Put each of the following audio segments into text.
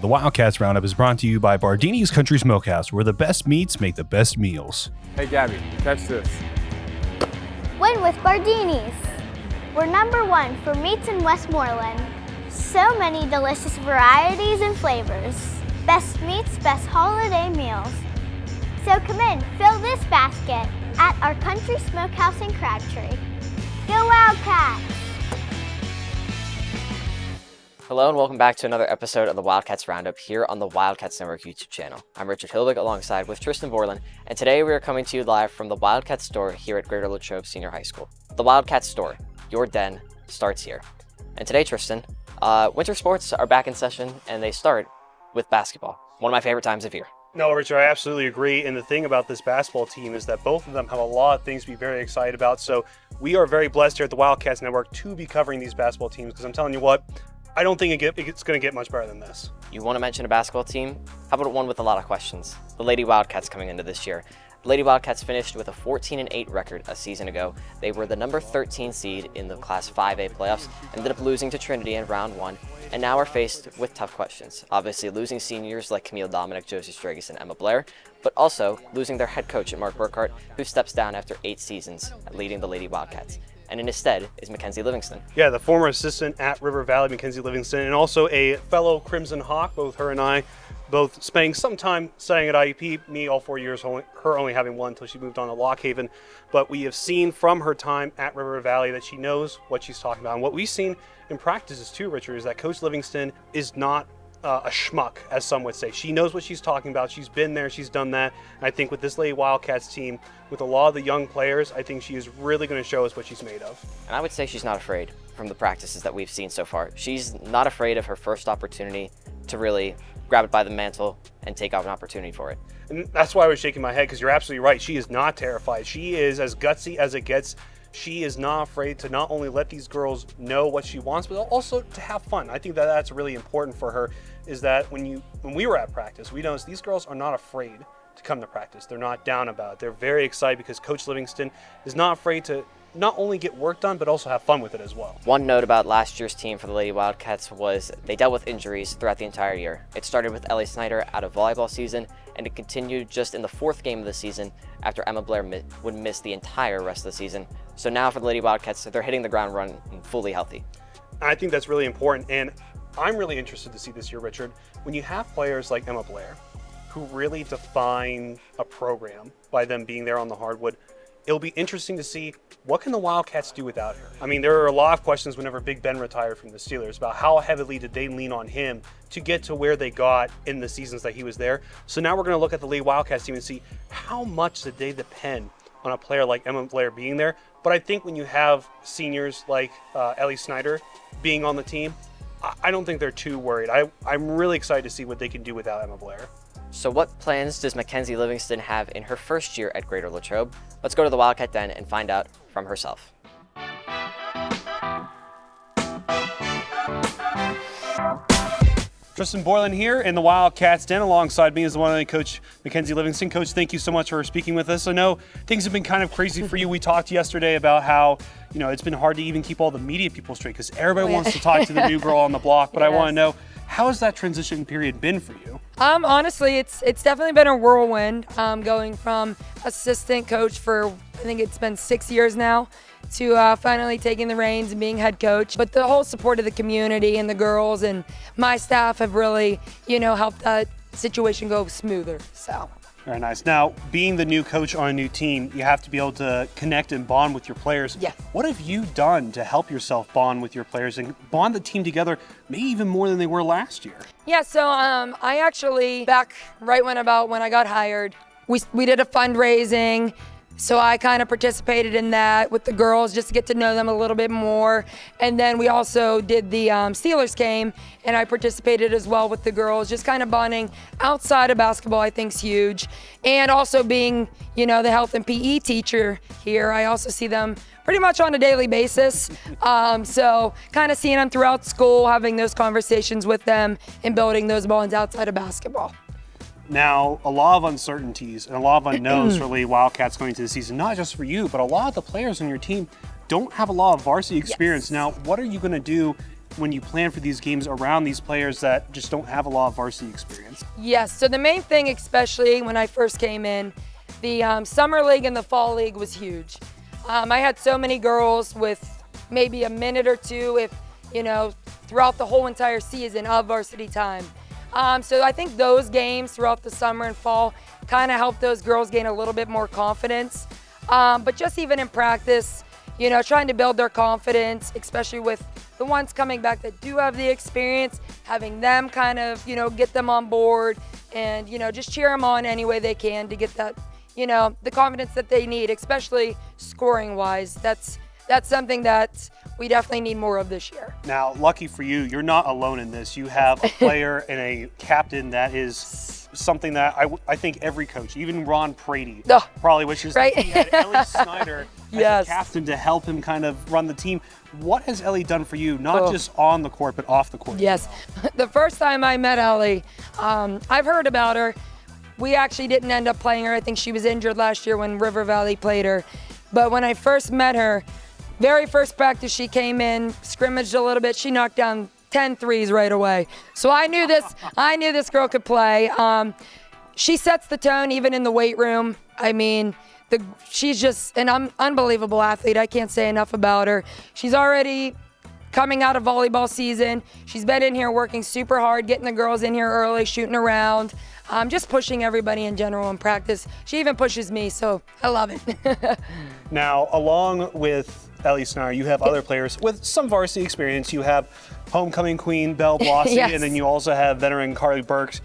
of the Wildcats Roundup is brought to you by Bardini's Country Smokehouse, where the best meats make the best meals. Hey Gabby, catch this. Win with Bardini's. We're #1 for meats in Westmoreland. So many delicious varieties and flavors. Best meats, best holiday meals. So come in, fill this basket at our Country Smokehouse in Crabtree. Go Wildcats! Hello and welcome back to another episode of the Wildcats Roundup here on the Wildcats Network YouTube channel. I'm Richard Hilbig alongside with Tristan Borland, and today we are coming to you live from the Wildcats store here at Greater Latrobe Senior High School. The Wildcats store, your den, starts here. And today, Tristan, winter sports are back in session and they start with basketball. One of my favorite times of year. No, Richard, I absolutely agree. And the thing about this basketball team is that both of them have a lot of things to be very excited about. So we are very blessed here at the Wildcats Network to be covering these basketball teams because I'm telling you what, I don't think it's going to get much better than this. You want to mention a basketball team? How about one with a lot of questions? The Lady Wildcats coming into this year. The Lady Wildcats finished with a 14-8 record a season ago. They were the number 13 seed in the Class 5A playoffs, ended up losing to Trinity in round 1, and now are faced with tough questions. Obviously losing seniors like Camille Dominic, Josie Stragus, and Emma Blair, but also losing their head coach, Mark Burkhart, who steps down after 8 seasons leading the Lady Wildcats. And in his stead is Mackenzie Livingston. Yeah, the former assistant at River Valley, Mackenzie Livingston, and also a fellow Crimson Hawk. Both her and I, both spending some time studying at IUP, me all 4 years, her only having one until she moved on to Lock Haven. But we have seen from her time at River Valley that she knows what she's talking about. And what we've seen in practices too, Richard, is that Coach Livingston is not a schmuck, as some would say. She knows what she's talking about. She's been there. She's done that. And I think with this Lady Wildcats team, with a lot of the young players, I think she is really going to show us what she's made of. And I would say she's not afraid from the practices that we've seen so far. She's not afraid of her first opportunity to really grab it by the mantle and take out an opportunity for it. And that's why I was shaking my head, because you're absolutely right. She is not terrified. She is as gutsy as it gets. She is not afraid to not only let these girls know what she wants, but also to have fun. I think that that's really important for her, is that when we were at practice, we noticed these girls are not afraid to come to practice. They're not down about it. They're very excited because Coach Livingston is not afraid to not only get work done, but also have fun with it as well. One note about last year's team for the Lady Wildcats was they dealt with injuries throughout the entire year. It started with Ellie Snider out of volleyball season, and it continued just in the 4th game of the season after Emma Blair would miss the entire rest of the season. So now for the Lady Wildcats, they're hitting the ground running fully healthy. I think that's really important, and I'm really interested to see this year, Richard, when you have players like Emma Blair who really define a program by them being there on the hardwood. It'll be interesting to see what can the Wildcats do without her. I mean, there are a lot of questions whenever Big Ben retired from the Steelers about how heavily did they lean on him to get to where they got in the seasons that he was there. So now we're going to look at the Lady Wildcats team and see how much did they depend on a player like Emma Blair being there. But I think when you have seniors like Ellie Snider being on the team, I don't think they're too worried. I'm really excited to see what they can do without Emma Blair. So what plans does Mackenzie Livingston have in her first year at Greater Latrobe? Let's go to the Wildcat Den and find out from herself. Tristan Borland here in the Wildcats Den. Alongside me is the one and only Coach Mackenzie Livingston. Coach, thank you so much for speaking with us. I know things have been kind of crazy for you. We talked yesterday about how, you know, it's been hard to even keep all the media people straight because everybody wants to talk to the new girl on the block. But yes. I want to know, how has that transition period been for you? Honestly, it's definitely been a whirlwind, going from assistant coach for, I think it's been 6 years now, to finally taking the reins and being head coach. But the whole support of the community and the girls and my staff have really, you know, helped that situation go smoother, so. Very nice. Now, being the new coach on a new team, you have to be able to connect and bond with your players. Yes. What have you done to help yourself bond with your players and bond the team together, maybe even more than they were last year? Yeah, so I actually, back right when I got hired, we did a fundraising. So I kind of participated in that with the girls just to get to know them a little bit more. And then we also did the Steelers game, and I participated as well with the girls, just kind of bonding outside of basketball, I think is huge. And also being, you know, the health and PE teacher here, I also see them pretty much on a daily basis. So kind of seeing them throughout school, having those conversations with them and building those bonds outside of basketball. Now, a lot of uncertainties and a lot of unknowns for Lady Wildcats going into the season, not just for you, but a lot of the players on your team don't have a lot of varsity experience. Yes. Now, what are you going to do when you plan for these games around these players that just don't have a lot of varsity experience? Yes, so the main thing, especially when I first came in, the summer league and the fall league was huge. I had so many girls with maybe a minute or two, if throughout the whole entire season of varsity time. So I think those games throughout the summer and fall kind of helped those girls gain a little bit more confidence. But just even in practice, trying to build their confidence, especially with the ones coming back that do have the experience, having them kind of, get them on board and, just cheer them on any way they can to get that, the confidence that they need, especially scoring wise. That's something that we definitely need more of this year. Now, lucky for you, you're not alone in this. You have a player and a captain that is something that I think every coach, even Ron Prady, probably wishes right? that he had Ellie Snider yes. as a captain to help him kind of run the team. What has Ellie done for you, not just on the court, but off the court? Yes. The first time I met Ellie, I've heard about her. We actually didn't end up playing her. I think she was injured last year when River Valley played her. But when I first met her, very first practice she came in, scrimmaged a little bit, she knocked down 10 threes right away. So I knew this girl could play. She sets the tone even in the weight room. I mean, she's just an unbelievable athlete. I can't say enough about her. She's already coming out of volleyball season. She's been in here working super hard, getting the girls in here early, shooting around, just pushing everybody in general in practice. She even pushes me, so I love it. Now, along with Ellie Snider, you have other players with some varsity experience. You have homecoming queen Belle Blossy, yes. and then you also have veteran Carly Burks.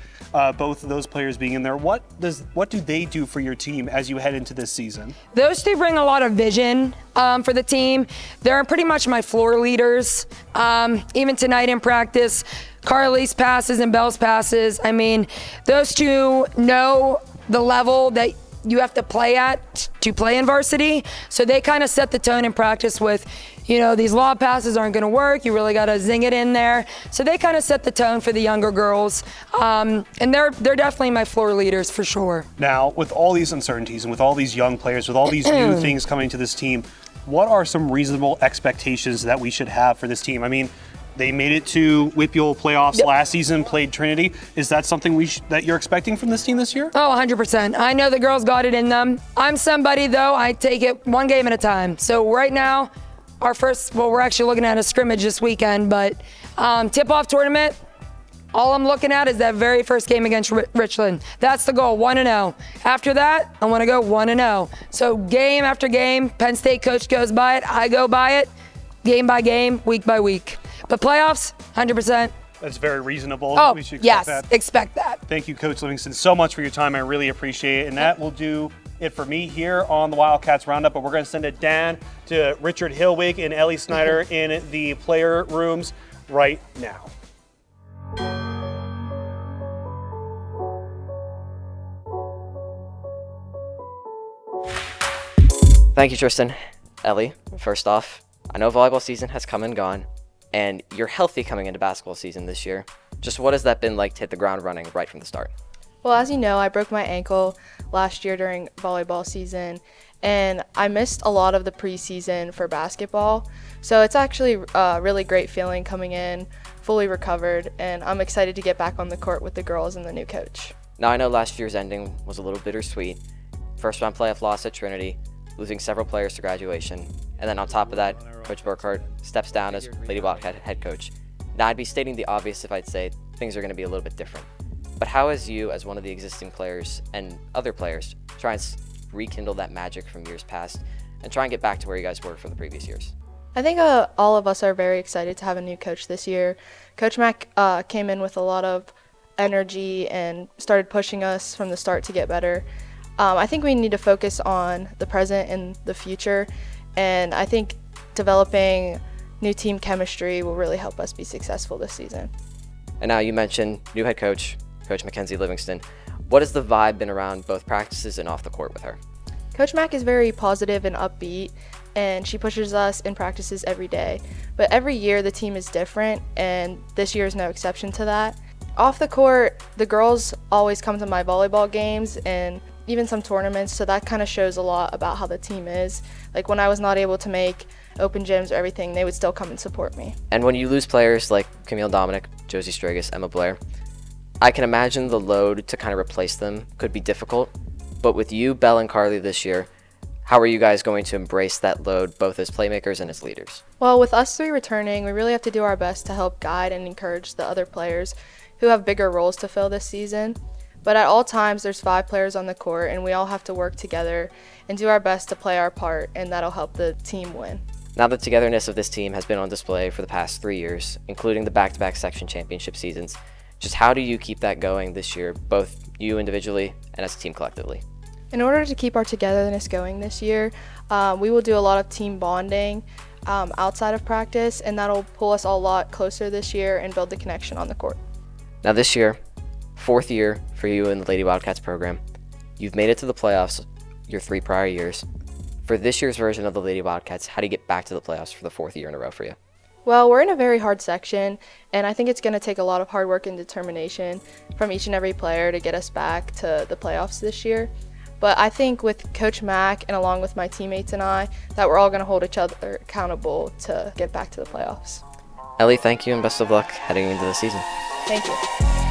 Both of those players being in there. What do they do for your team as you head into this season? Those two bring a lot of vision for the team. They're pretty much my floor leaders. Even tonight in practice, Carly's passes and Belle's passes. I mean, those two know the level that you have to play at to play in varsity. So they kind of set the tone in practice with, these lob passes aren't going to work. You really got to zing it in there. So they kind of set the tone for the younger girls. And they're definitely my floor leaders for sure. Now, with all these uncertainties and with all these young players, with all these new things coming to this team, what are some reasonable expectations that we should have for this team? I mean, they made it to WIPUL playoffs last season, played Trinity. Is that something that you're expecting from this team this year? Oh, 100%. I know the girls got it in them. I'm somebody, though, I take it one game at a time. So right now, we're actually looking at a scrimmage this weekend, but tip-off tournament, all I'm looking at is that very first game against Richland. That's the goal, 1-0. After that, I want to go 1-0. So game after game, Penn State coach goes by it, I go by it, game by game, week by week. But playoffs, 100%. That's very reasonable. Oh, we should yes, that. expect that. Thank you, Coach Livingston, so much for your time. I really appreciate it. And that will do it for me here on the Wildcats Roundup. But we're going to send it down to Richard Hillwig and Ellie Snider in the player rooms right now. Thank you, Tristan. Ellie, first off, I know volleyball season has come and gone, and you're healthy coming into basketball season this year. Just what has that been like to hit the ground running right from the start? Well, as you know, I broke my ankle last year during volleyball season, and I missed a lot of the preseason for basketball. So it's actually a really great feeling coming in, fully recovered, and I'm excited to get back on the court with the girls and the new coach. Now, I know last year's ending was a little bittersweet. First round playoff loss at Trinity, losing several players to graduation, and then on top of that, Coach Burkhardt steps down as Lady Wildcat head coach. Now, I'd be stating the obvious if I'd say things are going to be a little bit different. But how has you, as one of the existing players and other players, try and rekindle that magic from years past and try and get back to where you guys were from the previous years? I think all of us are very excited to have a new coach this year. Coach Mack came in with a lot of energy and started pushing us from the start to get better. I think we need to focus on the present and the future, and I think developing new team chemistry will really help us be successful this season. And now you mentioned new head coach, Coach Mackenzie Livingston. What has the vibe been around both practices and off the court with her? Coach Mack is very positive and upbeat, and she pushes us in practices every day. But every year the team is different, and this year is no exception to that. Off the court, the girls always come to my volleyball games, and even some tournaments, so that kind of shows a lot about how the team is. Like when I was not able to make open gyms or everything, they would still come and support me. And when you lose players like Camille Dominic, Josie Stragus, Emma Blair, I can imagine the load to kind of replace them could be difficult. But with you, Belle, and Carly this year, how are you guys going to embrace that load both as playmakers and as leaders? Well, with us 3 returning, we really have to do our best to help guide and encourage the other players who have bigger roles to fill this season. But at all times, there's 5 players on the court, and we all have to work together and do our best to play our part, and that'll help the team win. Now the togetherness of this team has been on display for the past 3 years, including the back-to-back section championship seasons. Just how do you keep that going this year, both you individually and as a team collectively? In order to keep our togetherness going this year, we will do a lot of team bonding outside of practice, and that'll pull us all a lot closer this year and build the connection on the court. Now this year, 4th year for you in the Lady Wildcats program, you've made it to the playoffs your 3 prior years. For this year's version of the Lady Wildcats, how do you get back to the playoffs for the 4th year in a row for you? Well, we're in a very hard section, and I think it's going to take a lot of hard work and determination from each and every player to get us back to the playoffs this year. But I think with Coach Mack and along with my teammates and I, that we're all going to hold each other accountable to get back to the playoffs. Ellie, thank you and best of luck heading into the season. Thank you.